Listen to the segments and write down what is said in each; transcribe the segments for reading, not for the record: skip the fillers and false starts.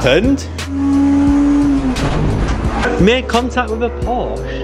happened? Made contact with a Porsche.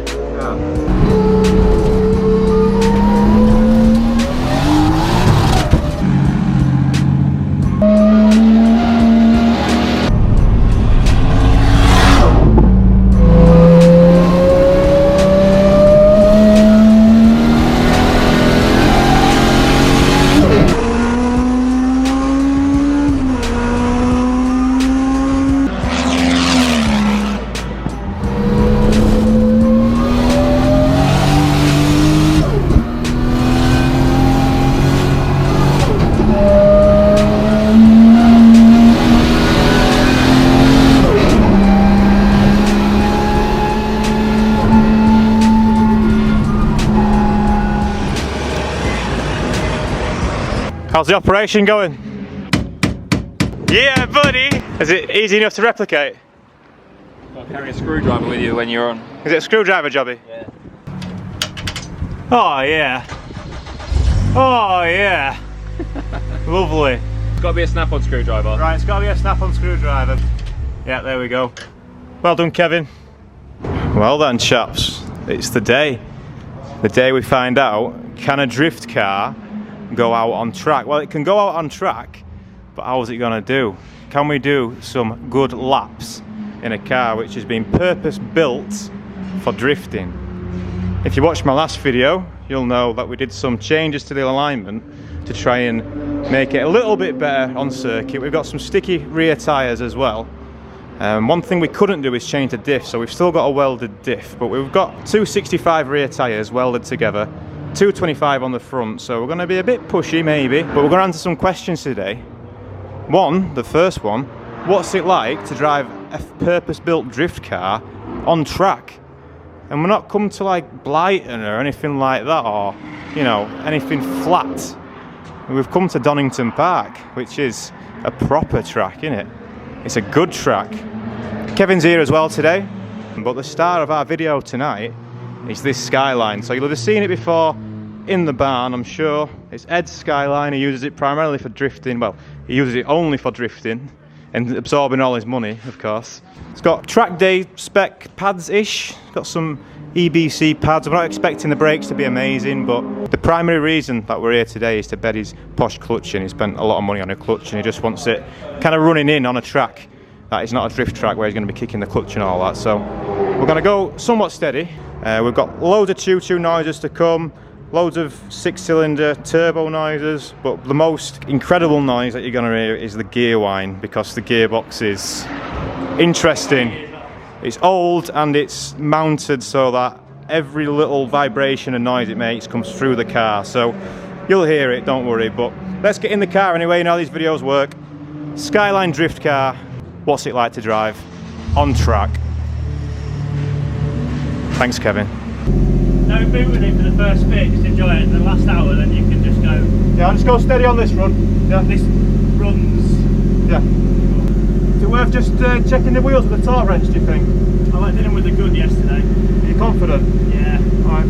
How's the operation going? Yeah, buddy! Is it easy enough to replicate? I'll carry a screwdriver with you when you're on. Is it a screwdriver jobby? Yeah. Oh yeah. Oh yeah. Lovely. It's got to be a snap-on screwdriver. Right, it's got to be a snap-on screwdriver. Yeah, there we go. Well done, Kevin. Well then, chaps, it's the day. The day we find out, can a drift car go out on track? Well, it can go out on track, but how's it gonna do? Can we do some good laps in a car which has been purpose built for drifting? If you watched my last video, you'll know that we did some changes to the alignment to try and make it a little bit better on circuit. We've got some sticky rear tyres as well. One thing we couldn't do is change the diff, so we've still got a welded diff, but we've got two 65 rear tyres welded together, 225 on the front, so we're going to be a bit pushy maybe, but we're going to answer some questions today. The first one, what's it like to drive a purpose-built drift car on track? And we're not come to like Blighton or anything like that, or you know, anything flat. We've come to Donington Park, which is a proper track, isn't it? It's a good track. Kevin's here as well today, but the star of our video tonight is this Skyline. So you'll have seen it before in the barn, I'm sure. It's Ed's Skyline. He uses it primarily for drifting. Well, he uses it only for drifting and absorbing all his money, of course. It's got Trackday spec pads-ish. Got some EBC pads. I'm not expecting the brakes to be amazing, but the primary reason that we're here today is to bed his Porsche clutch in. He spent a lot of money on a clutch and he just wants it kind of running in on a track that is not a drift track where he's going to be kicking the clutch and all that. So we're going to go somewhat steady. We've got loads of choo-choo noises to come, loads of 6-cylinder turbo noises, but the most incredible noise that you're going to hear is the gear whine, because the gearbox is interesting. It's old and it's mounted so that every little vibration and noise it makes comes through the car, so you'll hear it, don't worry. But let's get in the car anyway. You know how these videos work. Skyline drift car, what's it like to drive on track? Thanks, Kevin. No booting in for the first bit, just enjoy it. The last hour, then you can just go. Yeah, I'll just go steady on this run. Yeah, this runs. Yeah. Is it worth just checking the wheels with the torque wrench, do you think? I did them with the good yesterday. Are you confident? Yeah. Alright.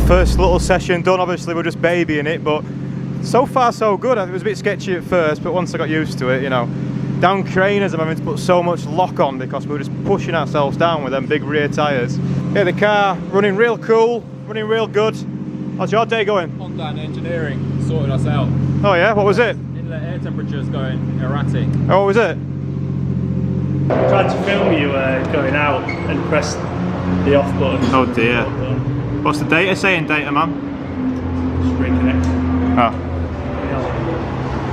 First little session done. Obviously we're just babying it, but so far so good. It was a bit sketchy at first, but once I got used to it, you know, Down Craners I'm having to put so much lock on because we're just pushing ourselves down with them big rear tyres. Yeah, the car running real cool, running real good. How's your day going? Honda and engineering sorted us out. Oh yeah, what was it? Inlet air temperature's going erratic. Oh, what was it? I tried to film you going out and pressed the off button. Oh dear. What's the data saying, data man? Just reconnect. Oh.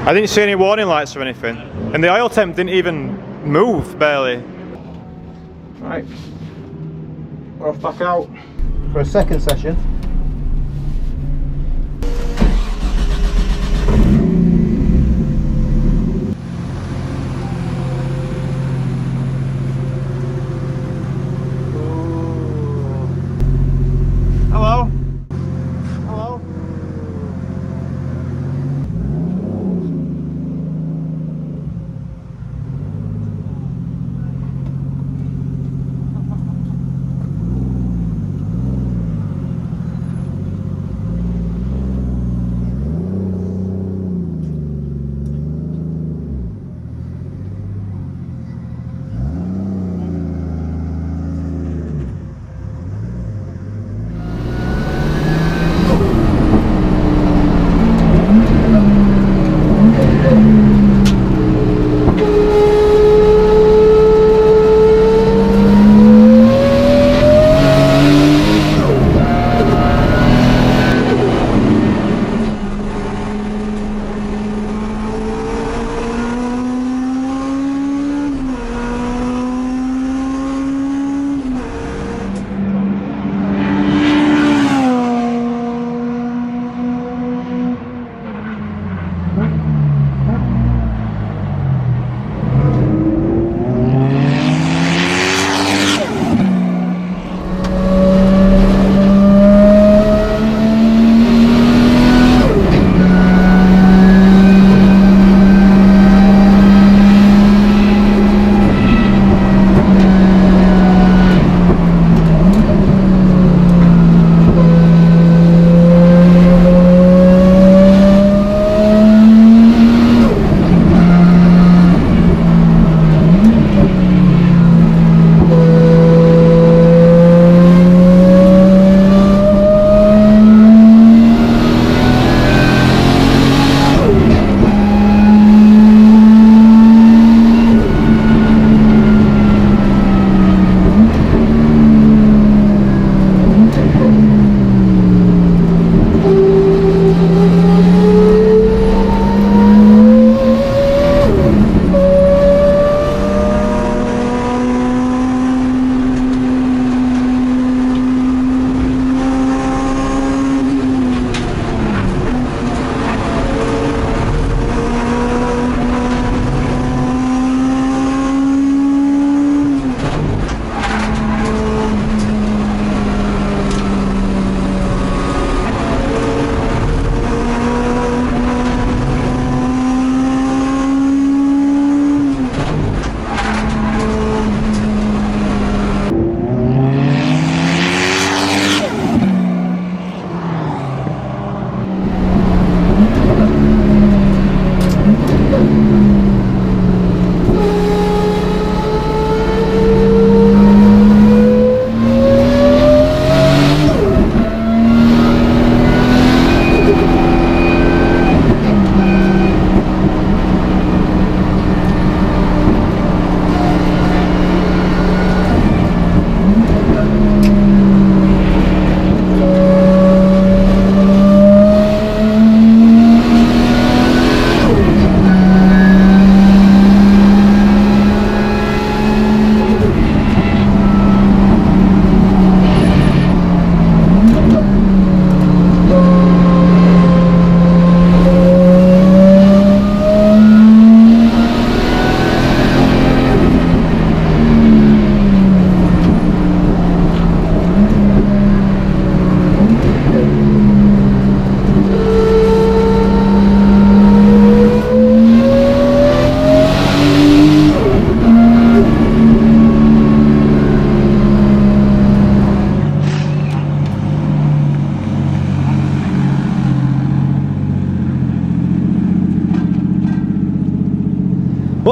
I didn't see any warning lights or anything. And the oil temp didn't even move, barely. Right. We're off back out for a second session. Hello? Hello?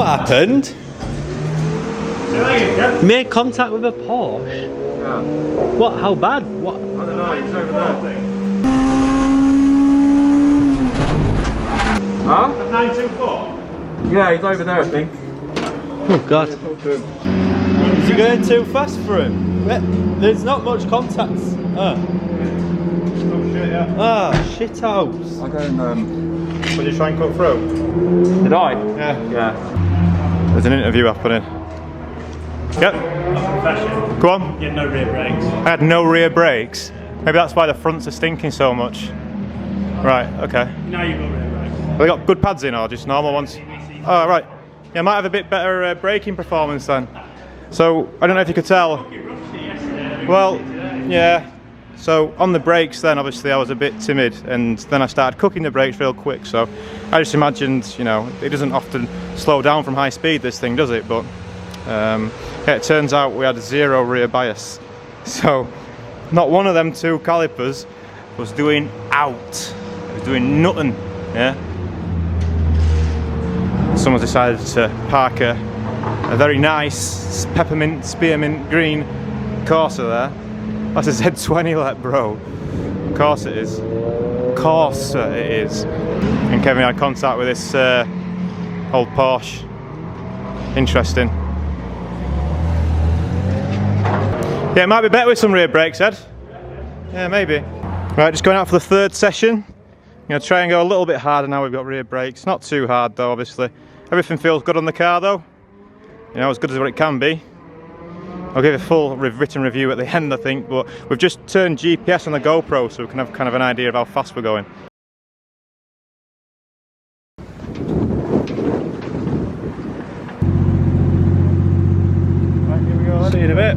What happened? Yeah. Made contact with a Porsche? Yeah. What? How bad? What? I don't know, he's over there. Huh? 924? Yeah, he's over there, I think. Oh God. Is he going too fast for him? There's not much contact. Oh shit, yeah. Ah, shit house. I'll go and, Will you try and cut through? Did I? Yeah. Yeah. There's an interview happening. Yep. Confession. Go on. You had no rear brakes. I had no rear brakes. Maybe that's why the fronts are stinking so much. Right, okay. Now you've got rear brakes. Have they got good pads in or just normal ones? Oh, right. Yeah, might have a bit better braking performance then. So, I don't know if you could tell. Well, yeah. So, on the brakes then, obviously I was a bit timid and then I started cooking the brakes real quick. So, I just imagined, you know, it doesn't often slow down from high speed, this thing, does it? But, yeah, it turns out we had 0 rear bias. So, not one of them 2 calipers was doing out. It was doing nothing, yeah? Someone's decided to park a very nice peppermint, spearmint green Corsa there. That's a Z20 let, bro. Of course it is. Of course it is. And Kevin had contact with this old Porsche. Interesting. Yeah, it might be better with some rear brakes, Ed. Yeah, maybe. Right, just going out for the 3rd session. I'm going to try and go a little bit harder now we've got rear brakes. Not too hard though, obviously. Everything feels good on the car though. You know, as good as what it can be. I'll give a full written review at the end, I think, but we've just turned GPS on the GoPro so we can have kind of an idea of how fast we're going. Right, here we go. See you in a bit.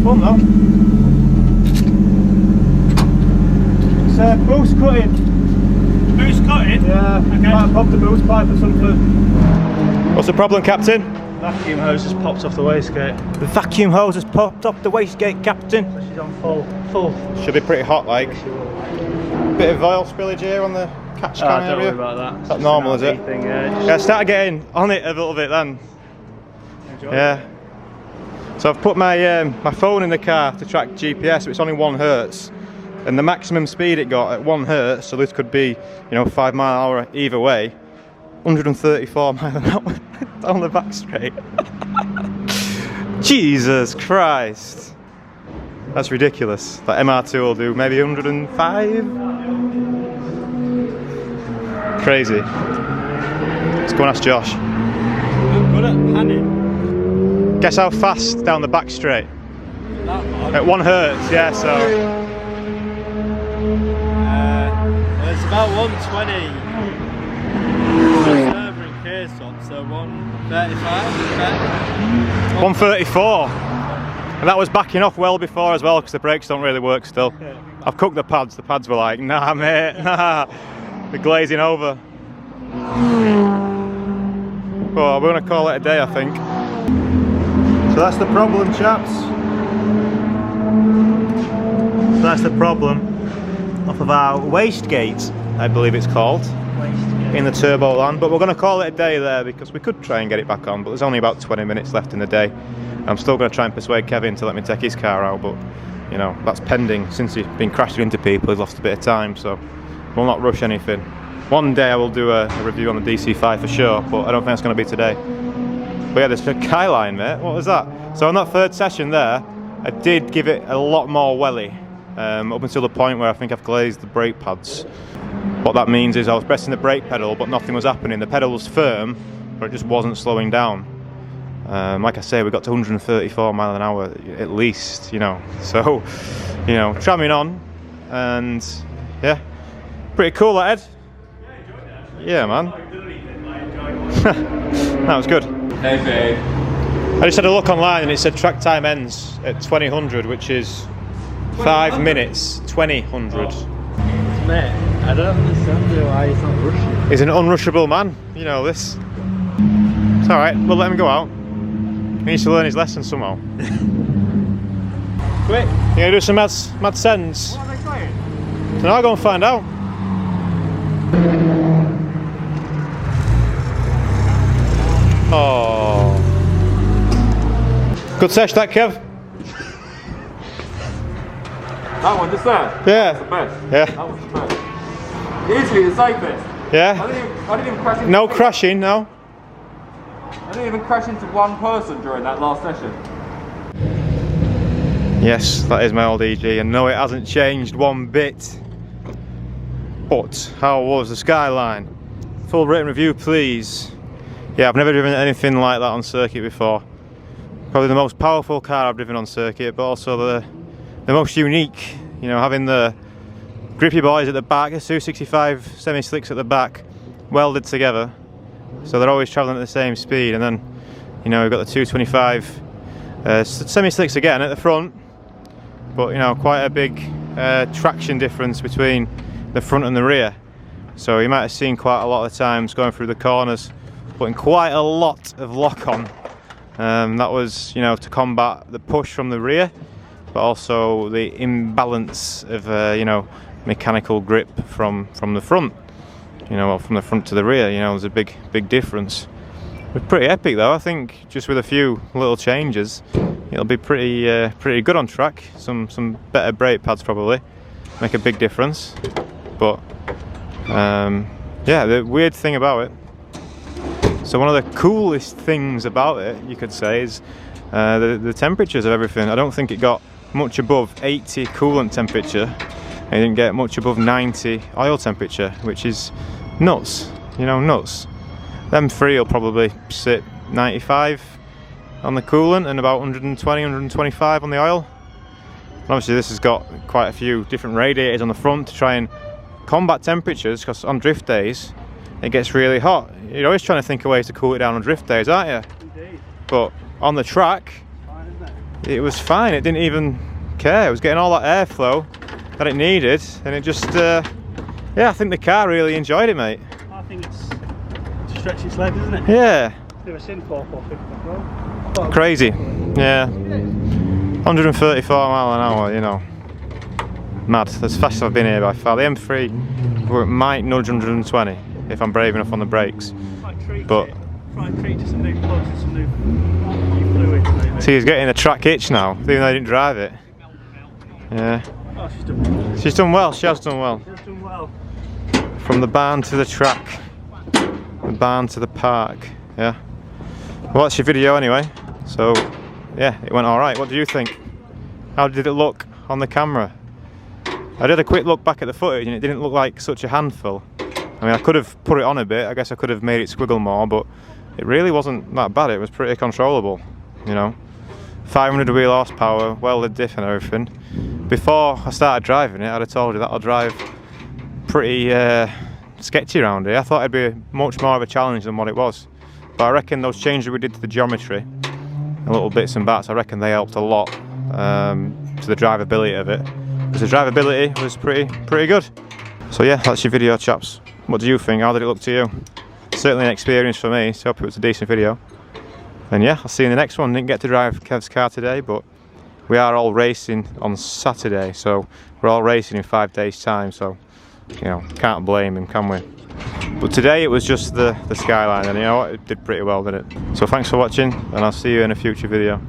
fun though. It's boost cutting. Boost cutting? Yeah, Okay. might have popped the boost pipe or something. What's the problem, Captain? Vacuum hose just popped off the wastegate. The vacuum hose has popped off the wastegate, Captain. She's on full. Should be pretty hot, like. Bit of oil spillage here on the catch can Don't area. worry about that. Is that normal, is it? Thing, Yeah, I started getting on it a little bit then. Yeah. So I've put my my phone in the car to track GPS, so it's only 1 hertz. And the maximum speed it got at 1 hertz, so this could be, 5 mile an hour either way, 134 mile an hour down the back straight. Jesus Christ. That's ridiculous. That MR2 will do maybe 105? Crazy. Let's go and ask Josh. I'm good at panning. Guess how fast down the back straight? At 1 hertz, yeah, so. It's about 120. Server and case on, so 135. 134. And that was backing off well before as well, because the brakes don't really work still. I've cooked the pads were like, nah mate, nah. They're glazing over. Well, we're going to call it a day, I think. So that's the problem, chaps. So that's the problem off of our wastegate, I believe it's called, in the turbo land. But we're going to call it a day there, because we could try and get it back on, but there's only about 20 minutes left in the day. I'm still going to try and persuade Kevin to let me take his car out, but that's pending. Since he's been crashing into people, he's lost a bit of time, so we'll not rush anything. One day I will do a review on the DC5 for sure, but I don't think it's going to be today. But yeah, there's a Skyline, mate. What was that? So on that third session there, I did give it a lot more welly, up until the point where I think I've glazed the brake pads. What that means is I was pressing the brake pedal, but nothing was happening. The pedal was firm, but it just wasn't slowing down. Like I say, we got to 134 mile an hour at least, So, tramming on, and yeah, pretty cool, that Ed. Yeah, man. That was good. Hey, babe. I just had a look online and it said track time ends at 2000, which is 5 minutes, 2000. Mate, I don't understand why he's not rushing. He's an unrushable man, you know this. It's alright, we'll let him go out. He needs to learn his lesson somehow. Quick! You gonna do some mad sends? What are they saying? Then I'll go and find out. Oh. Good sesh that, Kev. That one just there? Yeah. That's the best. Yeah. That was the best. Easily the safest. Yeah. I didn't even crash into No crashing, no. I didn't even crash into one person during that last session. Yes, that is my old EG, and no, it hasn't changed one bit. But how was the Skyline? Full written review, please. Yeah, I've never driven anything like that on circuit before. Probably the most powerful car I've driven on circuit, but also the most unique. Having the grippy boys at the back, the 265 semi-slicks at the back, welded together, so they're always travelling at the same speed. And then, we've got the 225 semi-slicks again at the front, but quite a big traction difference between the front and the rear. So you might have seen quite a lot of the times going through the corners, putting quite a lot of lock on. That was, to combat the push from the rear, but also the imbalance of, mechanical grip from the front. From the front to the rear, there's a big difference. It's pretty epic though. I think just with a few little changes, it'll be pretty good on track. Some better brake pads probably make a big difference. But yeah, the weird thing about it. So one of the coolest things about it, you could say, is the temperatures of everything. I don't think it got much above 80 coolant temperature. It didn't get much above 90 oil temperature, which is nuts. Nuts. Them three will probably sit 95 on the coolant and about 120, 125 on the oil. And obviously this has got quite a few different radiators on the front to try and combat temperatures, because on drift days it gets really hot. You're always trying to think of ways to cool it down on drift days, aren't you? Indeed. But on the track, Fine, isn't it? it was fine. It didn't even care. It was getting all that airflow that it needed, and it just, yeah, I think the car really enjoyed it, mate. I think it's to stretch its legs, isn't it? Yeah. Never seen 450 Crazy. Yeah. 134 mile an hour, you know. Mad. That's the fastest I've been here by far. The M3 might nudge 120 if I'm brave enough on the brakes. But treat to some new plugs and some new fluids, maybe. see, he's getting a track itch now, even though I didn't drive it. Yeah. Oh, she's done well. She's done well. She has done well. She's done well. From the barn to the track, the barn to the park. Yeah. Well, that's your video anyway. So, yeah, it went all right. What do you think? How did it look on the camera? I did a quick look back at the footage and it didn't look like such a handful. I mean, I could have put it on a bit. I guess I could have made it squiggle more, but it really wasn't that bad. It was pretty controllable, you know. 500 wheel horsepower, welded diff and everything. Before I started driving it, I'd have told you that I'll drive pretty sketchy around here. I thought it'd be much more of a challenge than what it was. But I reckon those changes we did to the geometry, and little bits and bats, I reckon they helped a lot to the drivability of it. Because the drivability was pretty good. So yeah, that's your video, chaps. What do you think? How did it look to you? Certainly an experience for me, so I hope it was a decent video. And yeah, I'll see you in the next one. Didn't get to drive Kev's car today, but we are all racing on Saturday, so we're all racing in 5 days' time, so you know, can't blame him, can we? But today it was just the Skyline, and you know what, it did pretty well, didn't it? So thanks for watching, and I'll see you in a future video.